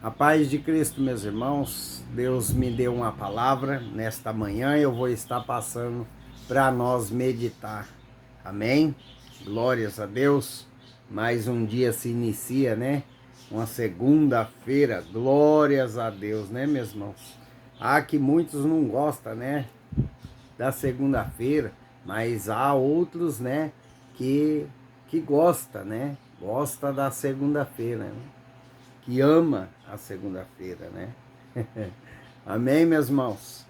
A paz de Cristo, meus irmãos. Deus me deu uma palavra nesta manhã, eu vou estar passando para nós meditar. Amém? Glórias a Deus. Mais um dia se inicia, né? Uma segunda-feira. Glórias a Deus, né, meus irmãos? Que muitos não gostam, né, da segunda-feira, mas há outros, né, que gosta, né? Gosta da segunda-feira, né? Que ama a segunda-feira, né? Amém, meus irmãos?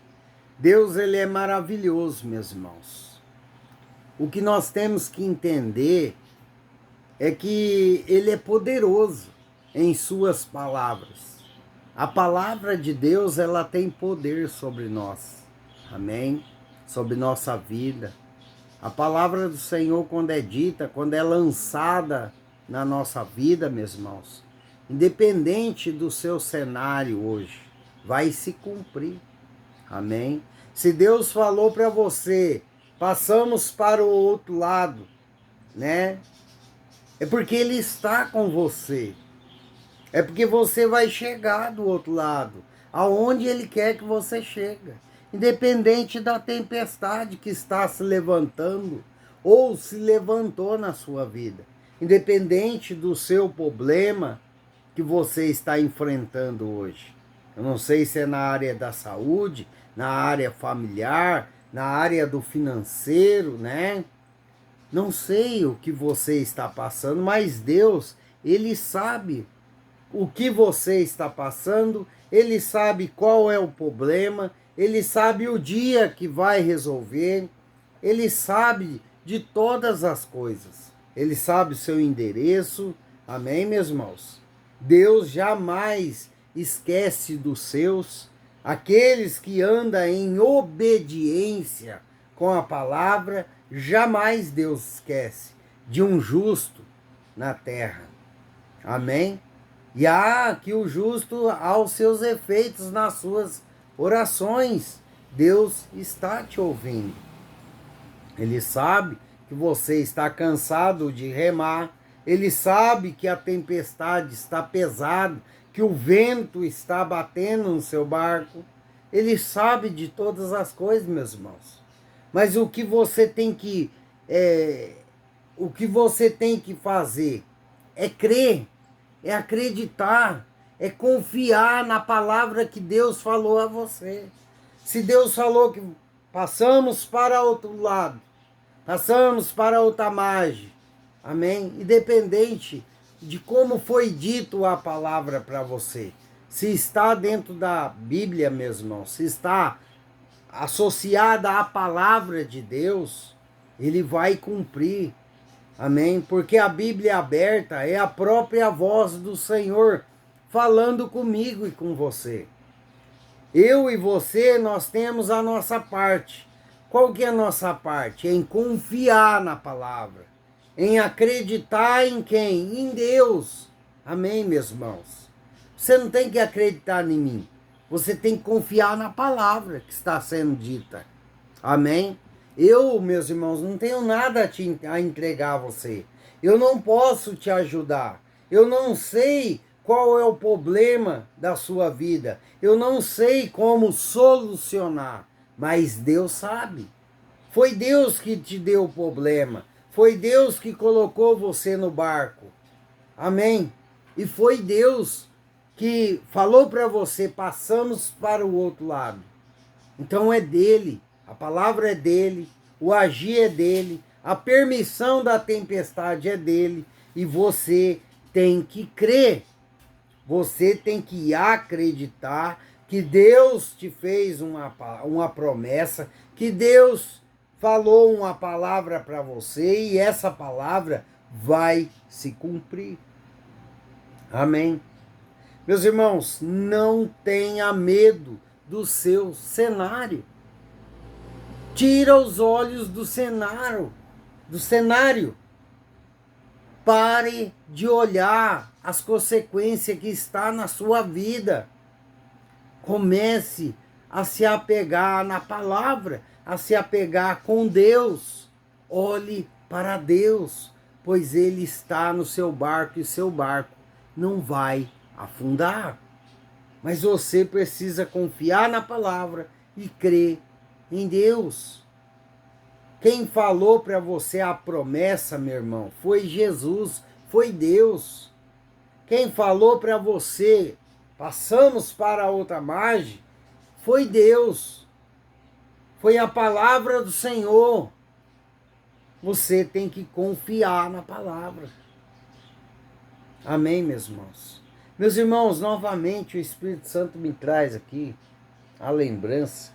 Deus, ele é maravilhoso, meus irmãos. O que nós temos que entender é que ele é poderoso em suas palavras. A palavra de Deus, ela tem poder sobre nós. Amém? Sobre nossa vida. A palavra do Senhor, quando é dita, quando é lançada na nossa vida, meus irmãos, independente do seu cenário hoje, vai se cumprir. Amém? Se Deus falou para você, passamos para o outro lado, né? É porque Ele está com você. É porque você vai chegar do outro lado, aonde Ele quer que você chegue. Independente da tempestade que está se levantando ou se levantou na sua vida. Independente do seu problema que você está enfrentando hoje. Eu não sei se é na área da saúde, na área familiar, na área do financeiro, né? Não sei o que você está passando, mas Deus, Ele sabe o que você está passando, Ele sabe qual é o problema, Ele sabe o dia que vai resolver, Ele sabe de todas as coisas. Ele sabe o seu endereço. Amém, meus irmãos? Deus jamais esquece dos seus, aqueles que andam em obediência com a palavra, jamais Deus esquece de um justo na terra. Amém? E há que o justo, aos seus efeitos nas suas orações, Deus está te ouvindo. Ele sabe que você está cansado de remar, ele sabe que a tempestade está pesada, que o vento está batendo no seu barco, ele sabe de todas as coisas, meus irmãos. Mas o que você tem que fazer é crer, é acreditar, é confiar na palavra que Deus falou a você. Se Deus falou que passamos para outro lado, passamos para outra margem, amém? Independente de como foi dito a palavra para você, se está dentro da Bíblia, meus irmãos, se está associada à palavra de Deus, ele vai cumprir. Amém? Porque a Bíblia aberta é a própria voz do Senhor falando comigo e com você. Eu e você, nós temos a nossa parte. Qual que é a nossa parte? Em confiar na palavra. Em acreditar em quem? Em Deus. Amém, meus irmãos? Você não tem que acreditar em mim. Você tem que confiar na palavra que está sendo dita. Amém? Eu, meus irmãos, não tenho nada a entregar a você. Eu não posso te ajudar. Eu não sei qual é o problema da sua vida. Eu não sei como solucionar. Mas Deus sabe. Foi Deus que te deu o problema. Foi Deus que colocou você no barco. Amém? E foi Deus que falou para você, passamos para o outro lado. Então é dele. A palavra é dele, o agir é dele, a permissão da tempestade é dele, e você tem que crer, você tem que acreditar que Deus te fez uma promessa, que Deus falou uma palavra para você e essa palavra vai se cumprir. Amém? Meus irmãos, não tenha medo do seu cenário. Tira os olhos do cenário. Pare de olhar as consequências que está na sua vida. Comece a se apegar na palavra, a se apegar com Deus. Olhe para Deus, pois Ele está no seu barco e seu barco não vai afundar. Mas você precisa confiar na palavra e crer em Deus. Quem falou para você a promessa, meu irmão, foi Jesus, foi Deus. Quem falou para você, passamos para a outra margem, foi Deus. Foi a palavra do Senhor. Você tem que confiar na palavra. Amém, meus irmãos? Meus irmãos, novamente o Espírito Santo me traz aqui a lembrança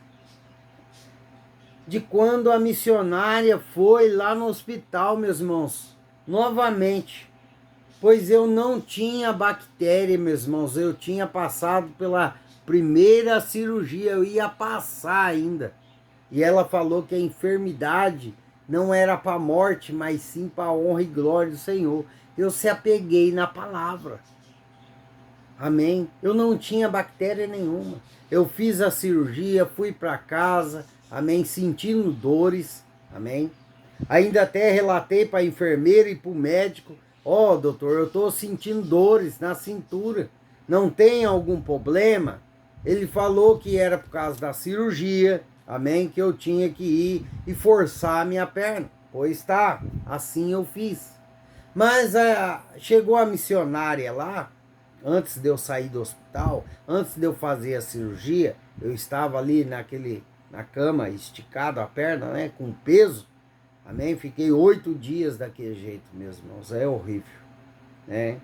de quando a missionária foi lá no hospital, meus irmãos. Novamente. Pois eu não tinha bactéria, meus irmãos. Eu tinha passado pela primeira cirurgia. Eu ia passar ainda. E ela falou que a enfermidade não era para a morte, mas sim para a honra e glória do Senhor. Eu se apeguei na palavra. Amém? Eu não tinha bactéria nenhuma. Eu fiz a cirurgia, fui para casa, amém? Sentindo dores, amém? Ainda até relatei para a enfermeira e para o médico: ó, doutor, eu estou sentindo dores na cintura. Não tem algum problema? Ele falou que era por causa da cirurgia, amém? Que eu tinha que ir e forçar a minha perna. Pois tá, assim eu fiz. Mas chegou a missionária lá, antes de eu sair do hospital, antes de eu fazer a cirurgia, eu estava ali na cama, esticado a perna, né, com peso, amém? Fiquei 8 dias daquele jeito, meus irmãos, é horrível, né?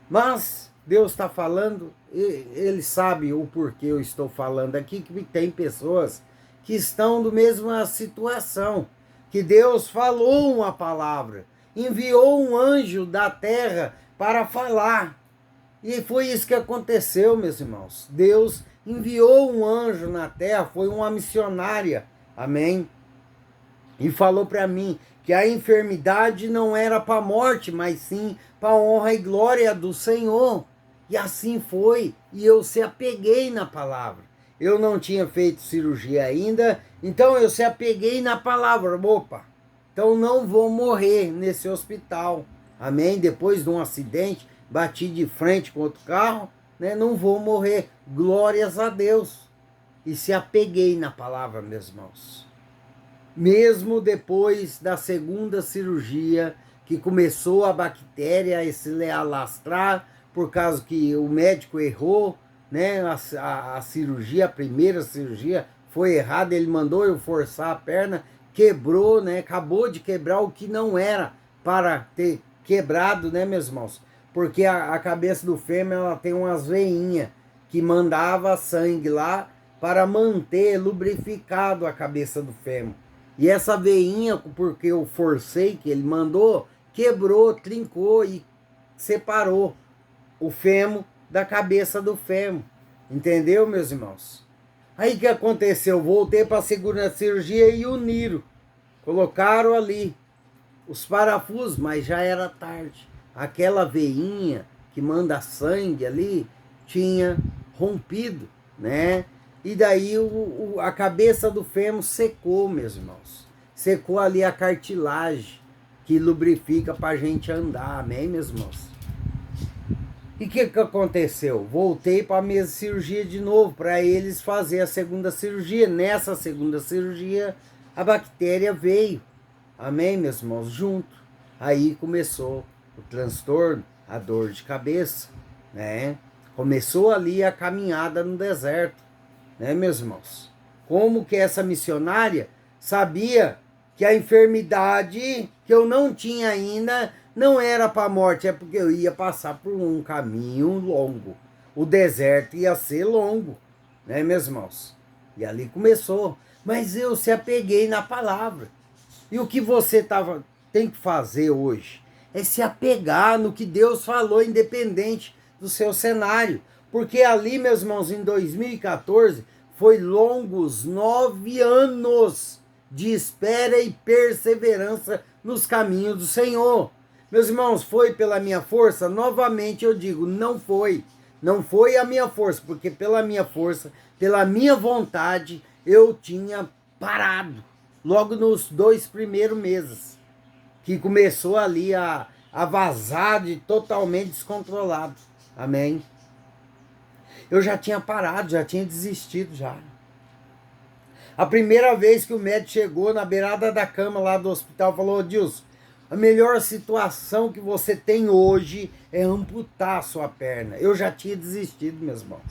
Mas Deus está falando, Ele sabe o porquê eu estou falando aqui, que tem pessoas que estão na mesma situação, que Deus falou uma palavra, enviou um anjo da terra para falar. E foi isso que aconteceu, meus irmãos. Deus enviou um anjo na terra, foi uma missionária, amém? E falou para mim que a enfermidade não era para a morte, mas sim para a honra e glória do Senhor. E assim foi, e eu se apeguei na palavra. Eu não tinha feito cirurgia ainda, então eu se apeguei na palavra. Opa, então não vou morrer nesse hospital, amém? Depois de um acidente, bati de frente com outro carro, né? Não vou morrer, glórias a Deus. E se apeguei na palavra, meus irmãos. Mesmo depois da segunda cirurgia, que começou a bactéria a se alastrar, por causa que o médico errou, né? A cirurgia, a primeira cirurgia, foi errada, ele mandou eu forçar a perna, quebrou, né? Acabou de quebrar o que não era para ter quebrado, né, meus irmãos? Porque a cabeça do fêmur, ela tem umas veinhas que mandava sangue lá para manter lubrificado a cabeça do fêmur. E essa veinha, porque eu forcei que ele mandou, quebrou, trincou e separou o fêmur da cabeça do fêmur. Entendeu, meus irmãos? Aí o que aconteceu? Voltei para a segunda cirurgia e uniram. Colocaram ali os parafusos, mas já era tarde. Aquela veinha que manda sangue ali tinha rompido, né? E daí a cabeça do fêmur secou, meus irmãos. Secou ali a cartilagem que lubrifica para a gente andar, amém, meus irmãos? E o que aconteceu? Voltei para a mesma cirurgia de novo, para eles fazer a segunda cirurgia. Nessa segunda cirurgia, a bactéria veio, amém, meus irmãos? Junto. Aí começou o transtorno, a dor de cabeça, né? Começou ali a caminhada no deserto, né, meus irmãos? Como que essa missionária sabia que a enfermidade que eu não tinha ainda não era para a morte, é porque eu ia passar por um caminho longo. O deserto ia ser longo, né, meus irmãos? E ali começou. Mas eu se apeguei na palavra. E o que você tem que fazer hoje é se apegar no que Deus falou, independente do seu cenário. Porque ali, meus irmãos, em 2014, foi longos 9 anos de espera e perseverança nos caminhos do Senhor. Meus irmãos, foi pela minha força? Novamente eu digo, não foi. Não foi a minha força, porque pela minha força, pela minha vontade, eu tinha parado. Logo nos 2 primeiros meses, que começou ali a vazar de totalmente descontrolado. Amém? eu já tinha parado, já tinha desistido já. A primeira vez que o médico chegou na beirada da cama lá do hospital, falou: Dilson, a melhor situação que você tem hoje é amputar a sua perna. Eu já tinha desistido, meus irmãos.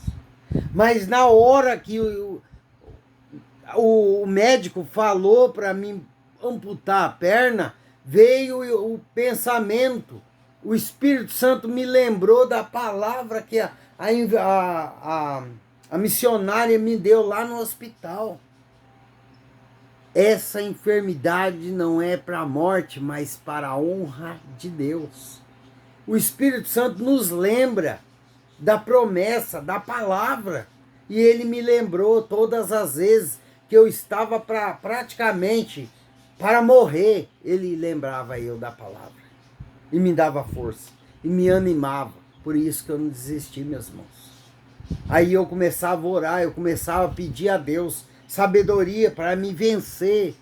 Mas na hora que o médico falou para mim amputar a perna, veio o pensamento, o Espírito Santo me lembrou da palavra que a missionária me deu lá no hospital. Essa enfermidade não é para a morte, mas para a honra de Deus. O Espírito Santo nos lembra da promessa, da palavra. E ele me lembrou todas as vezes que eu estava praticamente para morrer. Ele lembrava eu da palavra. E me dava força. E me animava. Por isso que eu não desisti, meus irmãos. Aí eu começava a orar, eu começava a pedir a Deus sabedoria para me vencer.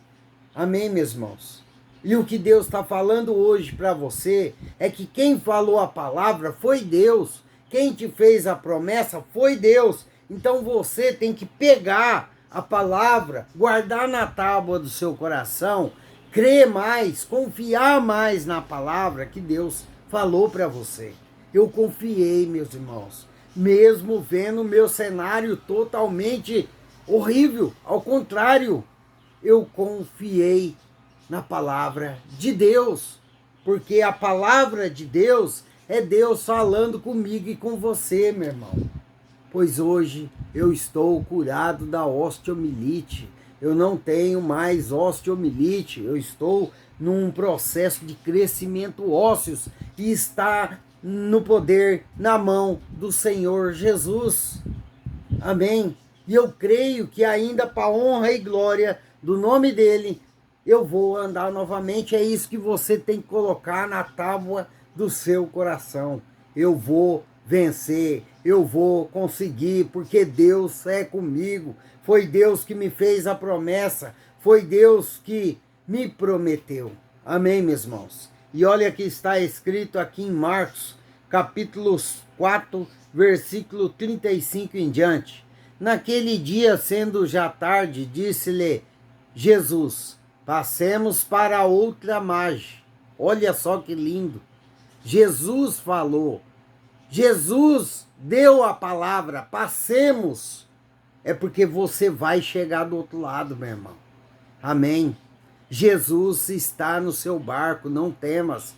Amém, meus irmãos? E o que Deus está falando hoje para você é que quem falou a palavra foi Deus. Quem te fez a promessa foi Deus. Então você tem que pegar a palavra, guardar na tábua do seu coração, crer mais, confiar mais na palavra que Deus falou para você. Eu confiei, meus irmãos, mesmo vendo o meu cenário totalmente horrível. Ao contrário, eu confiei na palavra de Deus, porque a palavra de Deus é Deus falando comigo e com você, meu irmão. Pois hoje eu estou curado da osteomielite. Eu não tenho mais osteomielite. Eu estou num processo de crescimento ósseo e está no poder, na mão do Senhor Jesus. Amém. E eu creio que ainda para a honra e glória do nome dele, eu vou andar novamente. É isso que você tem que colocar na tábua do seu coração. Eu vou vencer, eu vou conseguir, porque Deus é comigo. Foi Deus que me fez a promessa, foi Deus que me prometeu. Amém, meus irmãos? E olha que está escrito aqui em Marcos, capítulo 4, versículo 35 em diante. Naquele dia, sendo já tarde, disse-lhe Jesus: passemos para outra margem. Olha só que lindo. Jesus falou. Jesus deu a palavra, passemos. É porque você vai chegar do outro lado, meu irmão. Amém. Jesus está no seu barco, não temas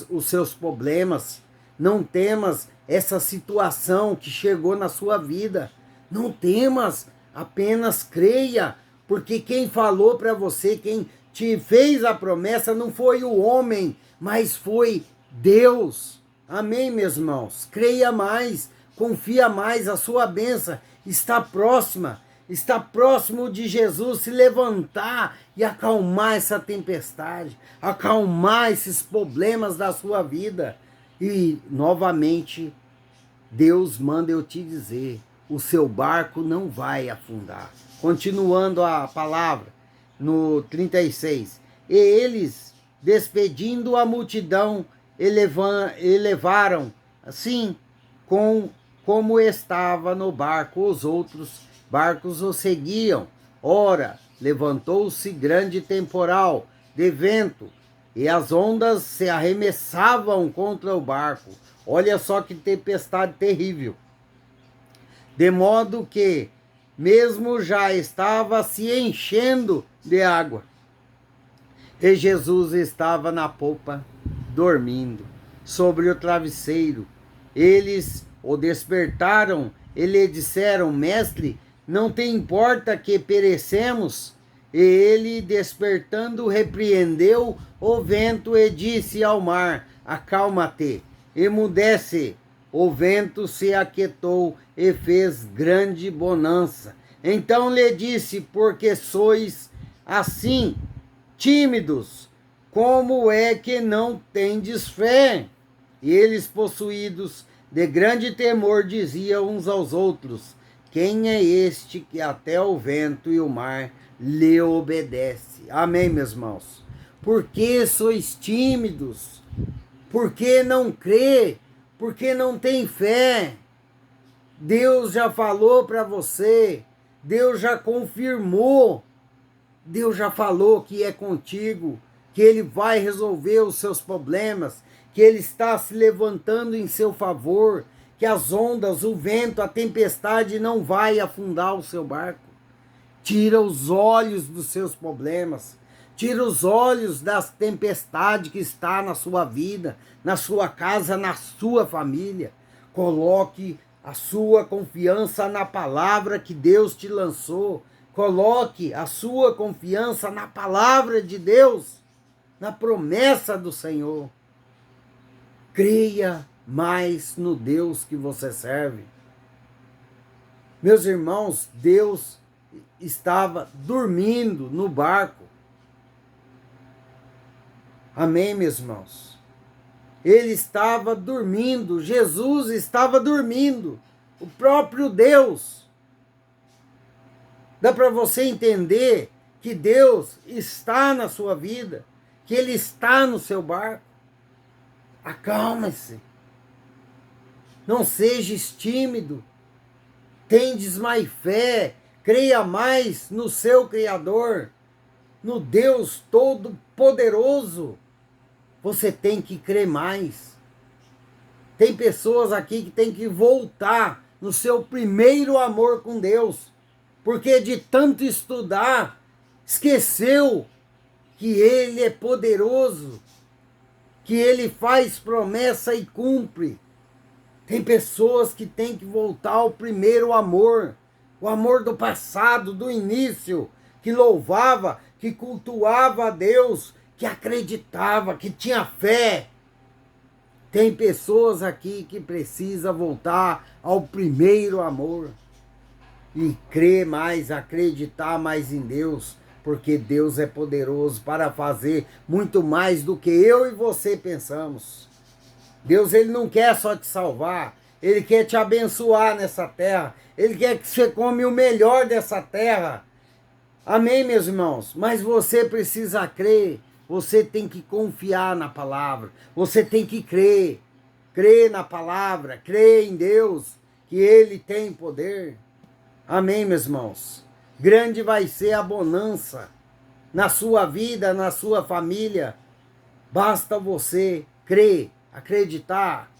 os seus problemas, não temas essa situação que chegou na sua vida. Não temas, apenas creia, porque quem falou para você, quem te fez a promessa não foi o homem, mas foi Deus. Amém, meus irmãos? Creia mais, confia mais, a sua bênção está próxima, está próximo de Jesus se levantar e acalmar essa tempestade, acalmar esses problemas da sua vida. E, novamente, Deus manda eu te dizer, o seu barco não vai afundar. Continuando a palavra, no 36. E eles, despedindo a multidão, elevaram, assim, como estava no barco, os outros barcos o seguiam. Ora, levantou-se grande temporal de vento, e as ondas se arremessavam contra o barco. Olha só que tempestade terrível. De modo que, mesmo já estava se enchendo de água. E Jesus estava na popa, dormindo, sobre o travesseiro. Eles o despertaram e lhe disseram: Mestre, não te importa que perecemos? E ele, despertando, repreendeu o vento e disse ao mar: Acalma-te, emudece. O vento se aquietou e fez grande bonança. Então lhe disse: Porque sois assim tímidos, como é que não tendes fé? E eles, possuídos de grande temor, diziam uns aos outros: Quem é este que até o vento e o mar lhe obedece? Amém, meus irmãos? Por que sois tímidos? Por que não crê? Por que não tem fé? Deus já falou para você, Deus já confirmou, Deus já falou que é contigo, que Ele vai resolver os seus problemas, que Ele está se levantando em seu favor, que as ondas, o vento, a tempestade não vai afundar o seu barco. Tira os olhos dos seus problemas, tira os olhos das tempestades que está na sua vida, na sua casa, na sua família. Coloque a sua confiança na palavra que Deus te lançou. Coloque a sua confiança na palavra de Deus, na promessa do Senhor. Creia mais no Deus que você serve. Meus irmãos, Deus estava dormindo no barco. Amém, meus irmãos? Ele estava dormindo, Jesus estava dormindo, o próprio Deus. Dá para você entender que Deus está na sua vida, que Ele está no seu barco. Acalme-se. Não sejas tímido. Tendes mais fé. Creia mais no seu Criador, no Deus Todo-Poderoso. Você tem que crer mais. Tem pessoas aqui que tem que voltar no seu primeiro amor com Deus, porque de tanto estudar, esqueceu que Ele é poderoso, que Ele faz promessa e cumpre. Tem pessoas que têm que voltar ao primeiro amor, o amor do passado, do início, que louvava, que cultuava a Deus, que acreditava, que tinha fé. Tem pessoas aqui que precisam voltar ao primeiro amor e crer mais, acreditar mais em Deus, porque Deus é poderoso para fazer muito mais do que eu e você pensamos. Deus, Ele não quer só te salvar, Ele quer te abençoar nessa terra, Ele quer que você come o melhor dessa terra. Amém, meus irmãos? Mas você precisa crer, você tem que confiar na palavra, você tem que crer na palavra, crer em Deus, que Ele tem poder. Amém, meus irmãos? Grande vai ser a bonança na sua vida, na sua família. Basta você crer, acreditar.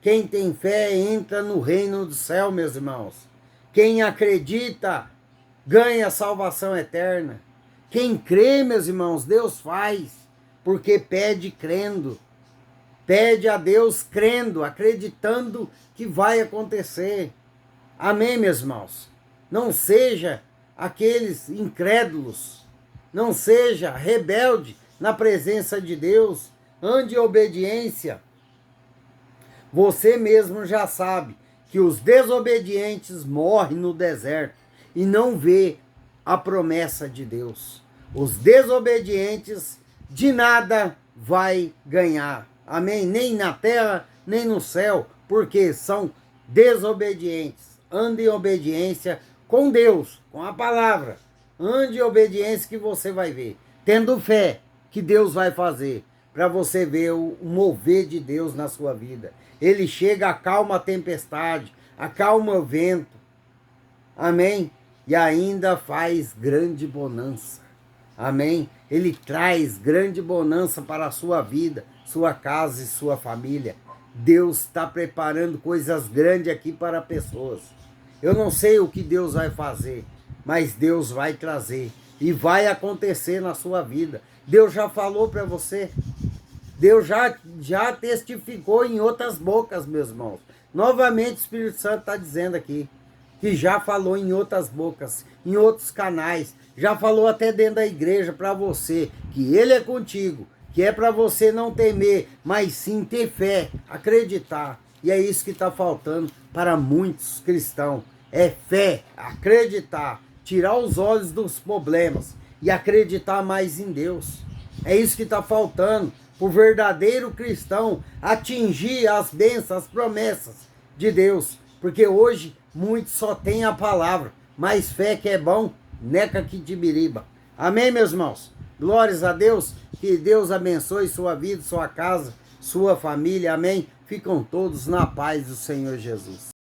Quem tem fé entra no reino do céu, meus irmãos. Quem acredita ganha salvação eterna. Quem crê, meus irmãos, Deus faz, porque pede crendo. Pede a Deus crendo, acreditando que vai acontecer. Amém, meus irmãos? Não seja aqueles incrédulos, não seja rebelde na presença de Deus, ande em obediência. Você mesmo já sabe que os desobedientes morrem no deserto e não vê a promessa de Deus. Os desobedientes de nada vai ganhar. Amém? Nem na terra, nem no céu, porque são desobedientes. Ande em obediência com Deus, com a palavra. Ande em obediência que você vai ver. Tendo fé que Deus vai fazer, para você ver o mover de Deus na sua vida. Ele chega, acalma a tempestade, acalma o vento. Amém? E ainda faz grande bonança. Amém? Ele traz grande bonança para a sua vida, sua casa e sua família. Deus está preparando coisas grandes aqui para pessoas. Eu não sei o que Deus vai fazer, mas Deus vai trazer e vai acontecer na sua vida. Deus já falou para você. Deus já testificou em outras bocas, meus irmãos. Novamente o Espírito Santo está dizendo aqui que já falou em outras bocas, em outros canais, já falou até dentro da igreja para você, que Ele é contigo, que é para você não temer, mas sim ter fé, acreditar. E é isso que está faltando para muitos cristãos, é fé, acreditar, tirar os olhos dos problemas e acreditar mais em Deus. É isso que está faltando para o verdadeiro cristão atingir as bênçãos, as promessas de Deus, porque hoje muitos só têm a palavra, mas fé que é bom, neca que tibiriba. Amém, meus irmãos? Glórias a Deus, que Deus abençoe sua vida, sua casa, sua família, amém? Ficam todos na paz do Senhor Jesus.